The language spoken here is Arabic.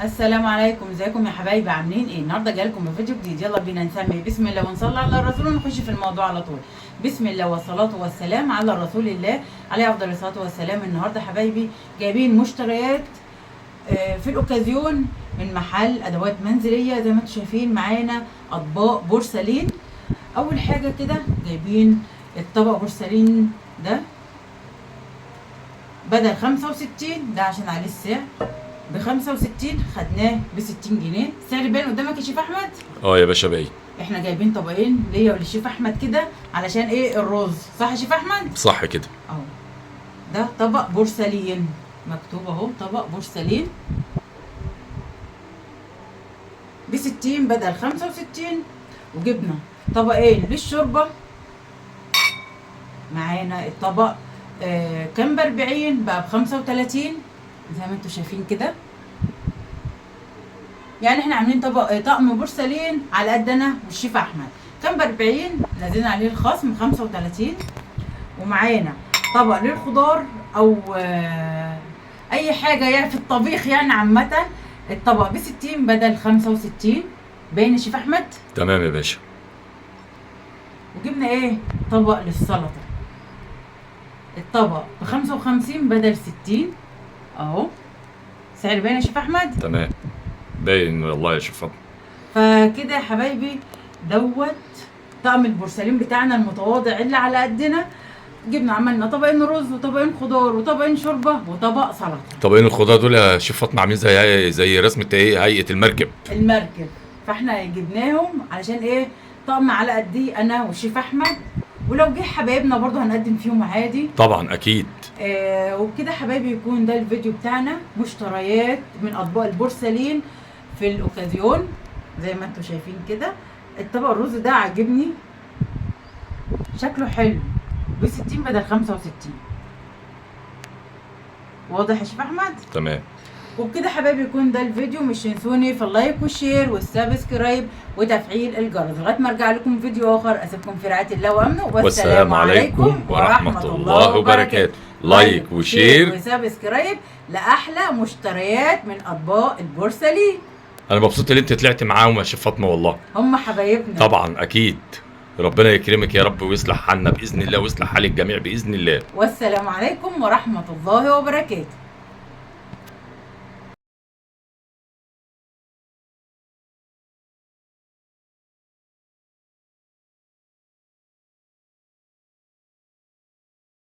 السلام عليكم، ازيكم يا حبايبي؟ عاملين ايه؟ النهارده جايلكم بفيديو جديد. يلا بينا نسمي بسم الله ونصلي على الرسول ونخش في الموضوع على طول. بسم الله والصلاه والسلام على رسول الله عليه افضل الصلاه والسلام. النهارده حبايبي جايبين مشتريات في الاوكازيون من محل ادوات منزليه. زي ما انتم شايفين معانا اطباق بورسلين. اول حاجه كده جايبين الطبق بورسلين ده بدل 65 ده عشان عليه السعر ب65، خدناه ب60 جنيه. السعر باين قدامك يا شيف احمد؟ يا باشا باين. احنا جايبين طبقين ليا وللشيف احمد كده علشان ايه؟ الرز، صح يا شيف احمد؟ صح كده. اهو ده طبق بورسلين، مكتوب اهو طبق بورسلين ب60 بدل 65. وجبنا طبقين للشوربه. معانا الطبق كان ب40 بقى ب35 زي ما انتم شايفين كده. يعني احنا عاملين طقم بورسلين على قد انا والشيف احمد. كان ب40 نزلنا عليه الخصم 35. ومعانا طبق للخضار او اي حاجه يعني في الطبيخ يعني عامه. الطبق ب60 بدل 65. باين يا شيف احمد؟ تمام يا باشا. وجبنا ايه؟ طبق للسلطه. الطبق ب55 بدل 60 اهو. سعر باين يا شيف احمد؟ تمام باين والله يا شيف فاطمه. فكده يا حبايبي دوت طقم البورسلين بتاعنا المتواضع اللي على قدنا. جبنا عملنا طبقين رز وطبقين خضار وطبقين شوربه وطبق سلطه. طبقين الخضار دول يا شيف فاطمه عاملين زي رسمه ايه، هيئه المركب. فاحنا جبناهم علشان ايه؟ طقم على قدي انا والشيف احمد، ولو جه حبايبنا برضه هنقدم فيهم عادي طبعا اكيد. وبكده حبايبي يكون ده الفيديو بتاعنا، مشتريات من اطباق البورسلين في الاوكازيون زي ما انتم شايفين كده. الطبق الرز ده عاجبني، شكله حلو، ب60 بدل 65. واضح يا شيف احمد؟ تمام. وبكده حبايبي يكون ده الفيديو. مش تنسوني في اللايك والشير والسبسكرايب وتفعيل الجرس لغايه ما ارجع لكم فيديو اخر. اسيبكم في رعايه الله وامنه، والسلام عليكم ورحمه الله وبركاته. لايك وشير وسبسكرايب لاحلى مشتريات من اطباق البورسلين. انا مبسوط ان انت طلعت معاهم يا شيف فاطمه والله. هم حبايبنا طبعا اكيد. ربنا يكرمك يا رب ويصلح حالنا باذن الله ويصلح حال الجميع باذن الله. والسلام عليكم ورحمه الله وبركاته.